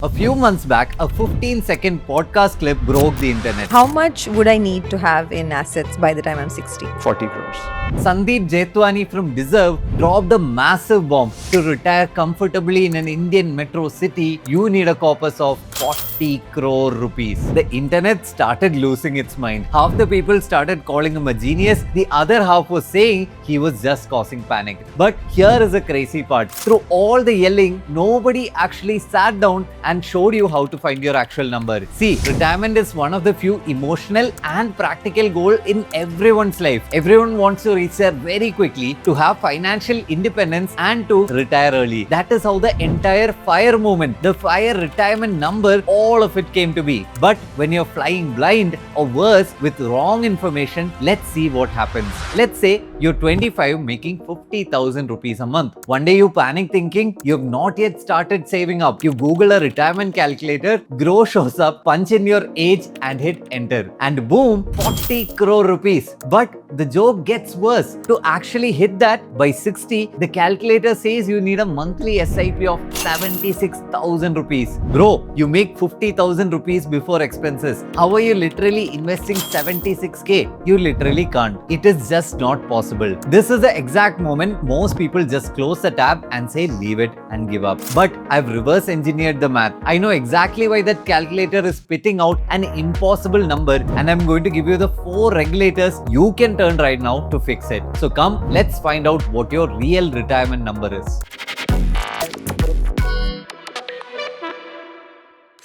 A few months back, a 15-second podcast clip broke the internet. How much would I need to have in assets by the time I'm 60? 40 crores. Sandeep Jetwani from Deserve dropped a massive bomb. To retire comfortably in an Indian metro city, you need a corpus of 40 crore rupees. The internet started losing its mind. Half the people started calling him a genius, the other half was saying he was just causing panic. But here is the crazy part. Through all the yelling, nobody actually sat down and showed you how to find your actual number. See, retirement is one of the few emotional and practical goals in everyone's life. Everyone wants to reach there very quickly, to have financial independence and to retire early. That is how the entire FIRE movement, the FIRE retirement number, all of it came to be. But when you're flying blind or worse with wrong information, let's see what happens. Let's say you're 25 making 50,000 rupees a month. One day you panic thinking you've not yet started saving up. You Google a retirement calculator, Grow shows up, punch in your age and hit enter. And boom, 40 crore rupees. But the joke gets worse. To actually hit that by 60, the calculator says you need a monthly SIP of 76,000 rupees. Bro, you make 50,000 rupees before expenses. How are you literally investing 76k? You literally can't. It is just not possible. This is the exact moment most people just close the tab and say leave it and give up. But I've reverse engineered the math. I know exactly why that calculator is spitting out an impossible number, and I'm going to give you the 4 regulators you can turn right now to fix it. So come, let's find out what your real retirement number is.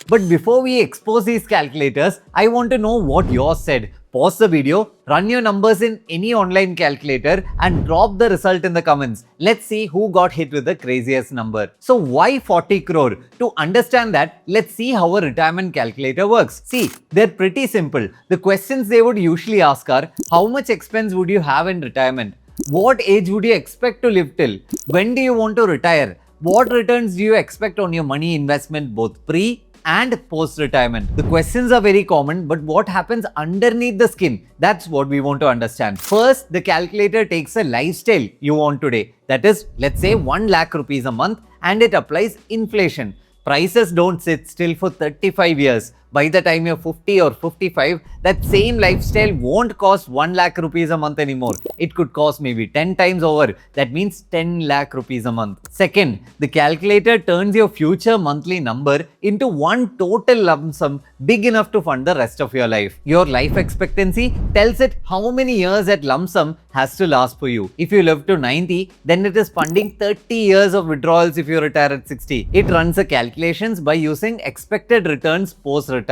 But before we expose these calculators, I want to know what yours said. Pause the video, run your numbers in any online calculator and drop the result in the comments. Let's see who got hit with the craziest number. So why 40 crore? To understand that, let's see how a retirement calculator works. See, they're pretty simple. The questions they would usually ask are, how much expense would you have in retirement? What age would you expect to live till? When do you want to retire? What returns do you expect on your money investment both pre and post-retirement? The questions are very common, but what happens underneath the skin? That's what we want to understand. First, the calculator takes a lifestyle you want today. That is, let's say 1 lakh rupees a month, and it applies inflation. Prices don't sit still for 35 years. By the time you're 50 or 55, that same lifestyle won't cost 1 lakh rupees a month anymore. It could cost maybe 10 times over. That means 10 lakh rupees a month. Second, the calculator turns your future monthly number into one total lump sum big enough to fund the rest of your life. Your life expectancy tells it how many years that lump sum has to last for you. If you live to 90, then it is funding 30 years of withdrawals if you retire at 60. It runs the calculations by using expected returns post-retirement.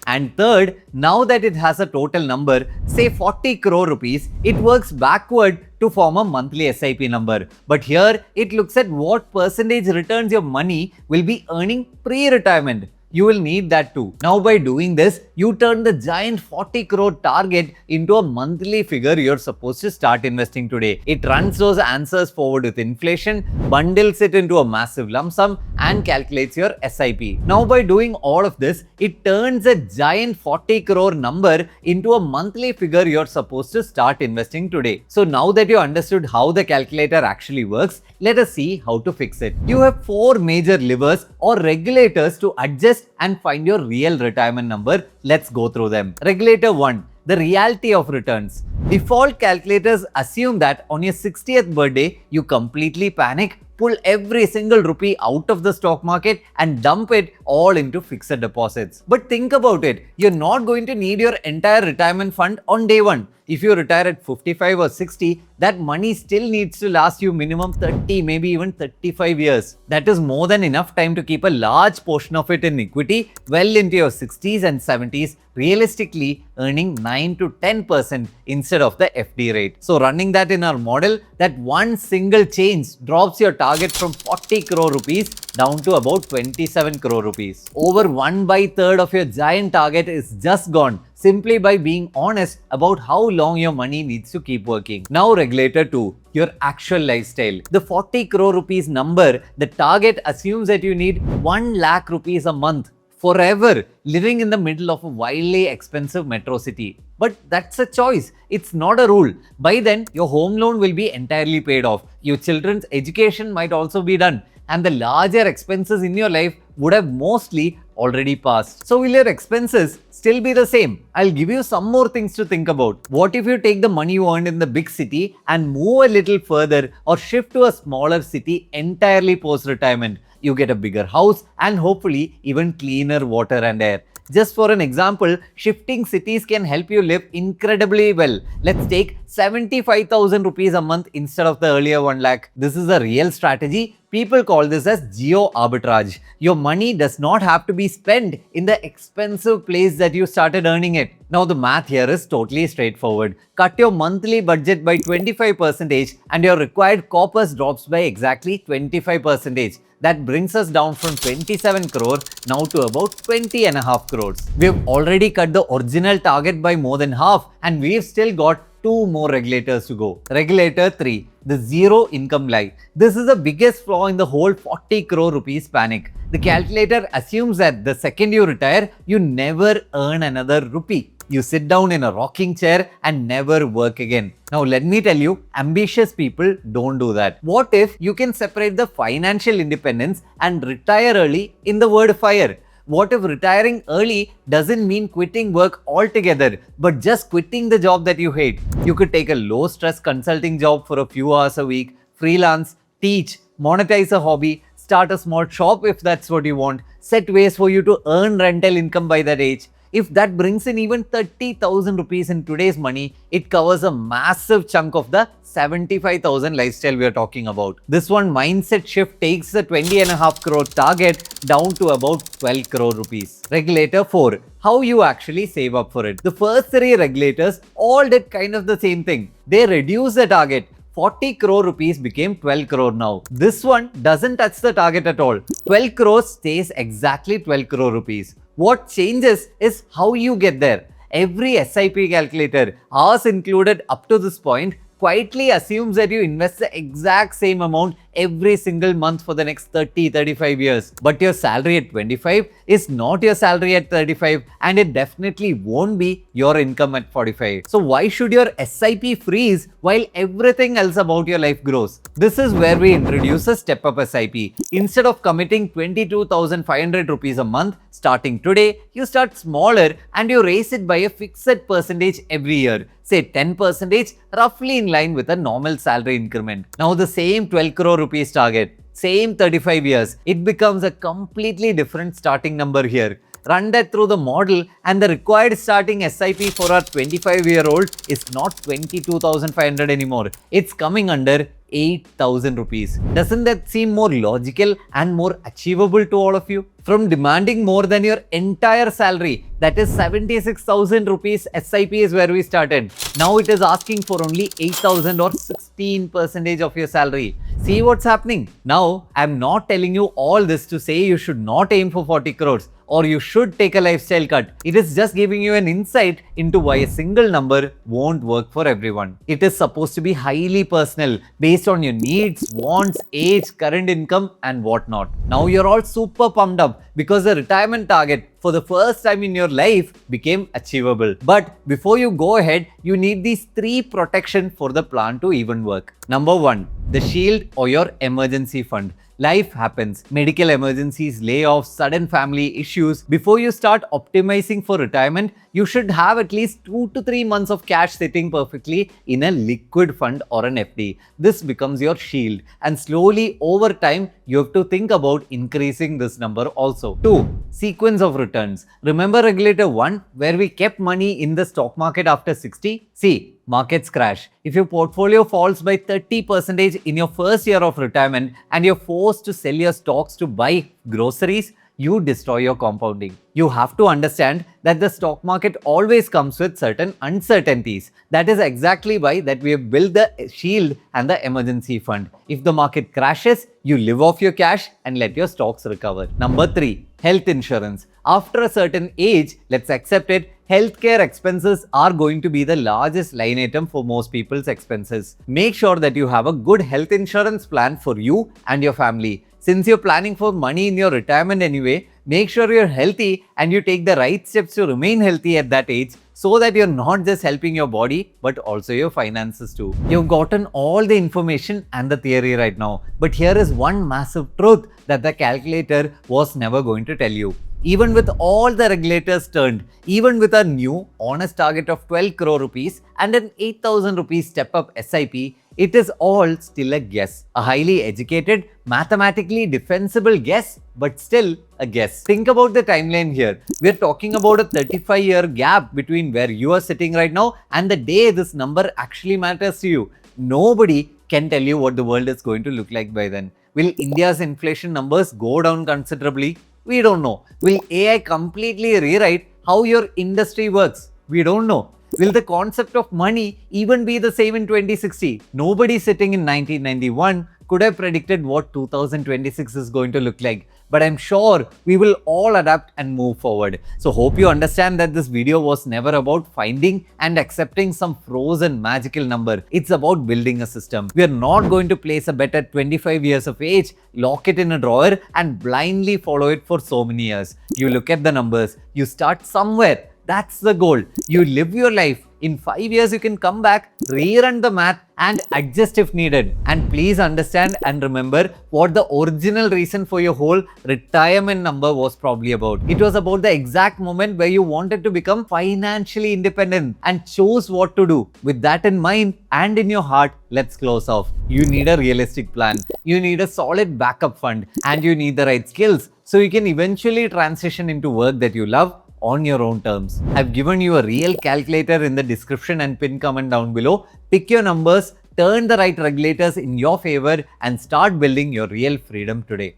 And third, now that it has a total number, say 40 crore rupees, it works backward to form a monthly SIP number. But here, it looks at what percentage returns your money will be earning pre-retirement. You will need that too. Now by doing this, you turn the giant 40 crore target into a monthly figure you're supposed to start investing today. It runs those answers forward with inflation, bundles it into a massive lump sum, and calculates your SIP. Now by doing all of this, it turns a giant 40 crore number into a monthly figure you're supposed to start investing today. So now that you understood how the calculator actually works, let us see how to fix it. You have 4 major levers or regulators to adjust and find your real retirement number. Let's go through them. Regulator 1. The reality of returns. Default calculators assume that on your 60th birthday, you completely panic, pull every single rupee out of the stock market and dump it all into fixed deposits. But think about it, you're not going to need your entire retirement fund on day one. If you retire at 55 or 60, that money still needs to last you minimum 30, maybe even 35 years. That is more than enough time to keep a large portion of it in equity well into your 60s and 70s, realistically earning 9 to 10% instead of the FD rate. So running that in our model, that one single change drops your target from 40 crore rupees down to about 27 crore rupees. Over 1/3 of your giant target is just gone simply by being honest about how long your money needs to keep working. Now regulator 2, your actual lifestyle. The 40 crore rupees number, the target assumes that you need 1 lakh rupees a month forever, living in the middle of a wildly expensive metro city. But that's a choice. It's not a rule. By then, your home loan will be entirely paid off. Your children's education might also be done. and the larger expenses in your life would have mostly already passed. So will your expenses still be the same? I'll give you some more things to think about. What if you take the money you earned in the big city and move a little further or shift to a smaller city entirely post-retirement? You get a bigger house and hopefully even cleaner water and air. Just for an example, shifting cities can help you live incredibly well. Let's take 75,000 rupees a month instead of the earlier 1 lakh. This is a real strategy. People call this as geo arbitrage. Your money does not have to be spent in the expensive place that you started earning it. Now the math here is totally straightforward. Cut your monthly budget by 25% and your required corpus drops by exactly 25%. That brings us down from 27 crore now to about 20.5 crores. We've already cut the original target by more than half and we've still got 2 more regulators to go. Regulator 3, the zero income lie. This is the biggest flaw in the whole 40 crore rupees panic. The calculator assumes that the second you retire, you never earn another rupee. You sit down in a rocking chair and never work again. Now let me tell you, ambitious people don't do that. What if you can separate the financial independence and retire early in the word FIRE? What if retiring early doesn't mean quitting work altogether, but just quitting the job that you hate? You could take a low-stress consulting job for a few hours a week, freelance, teach, monetize a hobby, start a small shop if that's what you want, set ways for you to earn rental income by that age. If that brings in even 30,000 rupees in today's money, it covers a massive chunk of the 75,000 lifestyle we are talking about. This one mindset shift takes the 20.5 crore target down to about 12 crore rupees. Regulator 4. How you actually save up for it. The first 3 regulators all did kind of the same thing. They reduced the target. 40 crore rupees became 12 crore now. This one doesn't touch the target at all. 12 crores stays exactly 12 crore rupees. What changes is how you get there. Every SIP calculator, ours included up to this point, quietly assumes that you invest the exact same amount every single month for the next 30-35 years. But your salary at 25 is not your salary at 35 and it definitely won't be your income at 45. So why should your SIP freeze while everything else about your life grows? This is where we introduce a step-up SIP. Instead of committing 22,500 rupees a month starting today, you start smaller and you raise it by a fixed percentage every year. Say 10%, roughly in line with a normal salary increment. Now the same 12 crore rupees target, same 35 years, it becomes a completely different starting number here. Run that through the model and the required starting SIP for our 25-year-old is not 22,500 anymore. It's coming under 8,000 rupees. Doesn't that seem more logical and more achievable to all of you? From demanding more than your entire salary, that is 76,000 rupees SIP is where we started. Now it is asking for only 8,000 or 16% of your salary. See what's happening? Now, I'm not telling you all this to say you should not aim for 40 crores or you should take a lifestyle cut. It is just giving you an insight into why a single number won't work for everyone. It is supposed to be highly personal based on your needs, wants, age, current income and whatnot. Now you're all super pumped up because the retirement target for the first time in your life became achievable. But before you go ahead, you need these 3 protections for the plan to even work. Number 1, the shield or your emergency fund. Life happens, medical emergencies, layoffs, sudden family issues. Before you start optimizing for retirement, you should have at least 2 to 3 months of cash sitting perfectly in a liquid fund or an FD. This becomes your shield and slowly over time, you have to think about increasing this number also. 2. Sequence of returns. Remember Regulator 1 where we kept money in the stock market after 60? See, markets crash. If your portfolio falls by 30% in your first year of retirement and you're forced to sell your stocks to buy groceries, you destroy your compounding. You have to understand that the stock market always comes with certain uncertainties. That is exactly why that we have built the shield and the emergency fund. If the market crashes, you live off your cash and let your stocks recover. Number 3, health insurance. After a certain age, let's accept it, healthcare expenses are going to be the largest line item for most people's expenses. Make sure that you have a good health insurance plan for you and your family. Since you're planning for money in your retirement anyway, Make sure you're healthy and you take the right steps to remain healthy at that age, so that you're not just helping your body but also your finances too. You've gotten all the information and the theory right now, but here is one massive truth that the calculator was never going to tell you. Even with all the regulators turned, even with a new honest target of 12 crore rupees and an 8,000 rupees step up SIP, it is all still a guess. A highly educated, mathematically defensible guess, but still a guess. Think about the timeline here. We're talking about a 35-year gap between where you are sitting right now and the day this number actually matters to you. Nobody can tell you what the world is going to look like by then. Will India's inflation numbers go down considerably? We don't know. Will AI completely rewrite how your industry works? We don't know. Will the concept of money even be the same in 2060? Nobody sitting in 1991 could have predicted what 2026 is going to look like. But I'm sure we will all adapt and move forward. So hope you understand that this video was never about finding and accepting some frozen magical number. It's about building a system. We are not going to place a bet at 25 years of age, lock it in a drawer and blindly follow it for so many years. You look at the numbers, you start somewhere. That's the goal. You live your life. In 5 years, you can come back, rerun the math and adjust if needed. And please understand and remember what the original reason for your whole retirement number was probably about. It was about the exact moment where you wanted to become financially independent and chose what to do. With that in mind and in your heart, let's close off. You need a realistic plan. You need a solid backup fund and you need the right skills so you can eventually transition into work that you love on your own terms. I've given you a real calculator in the description and pin comment down below. Pick your numbers, turn the right regulators in your favor and start building your real freedom today.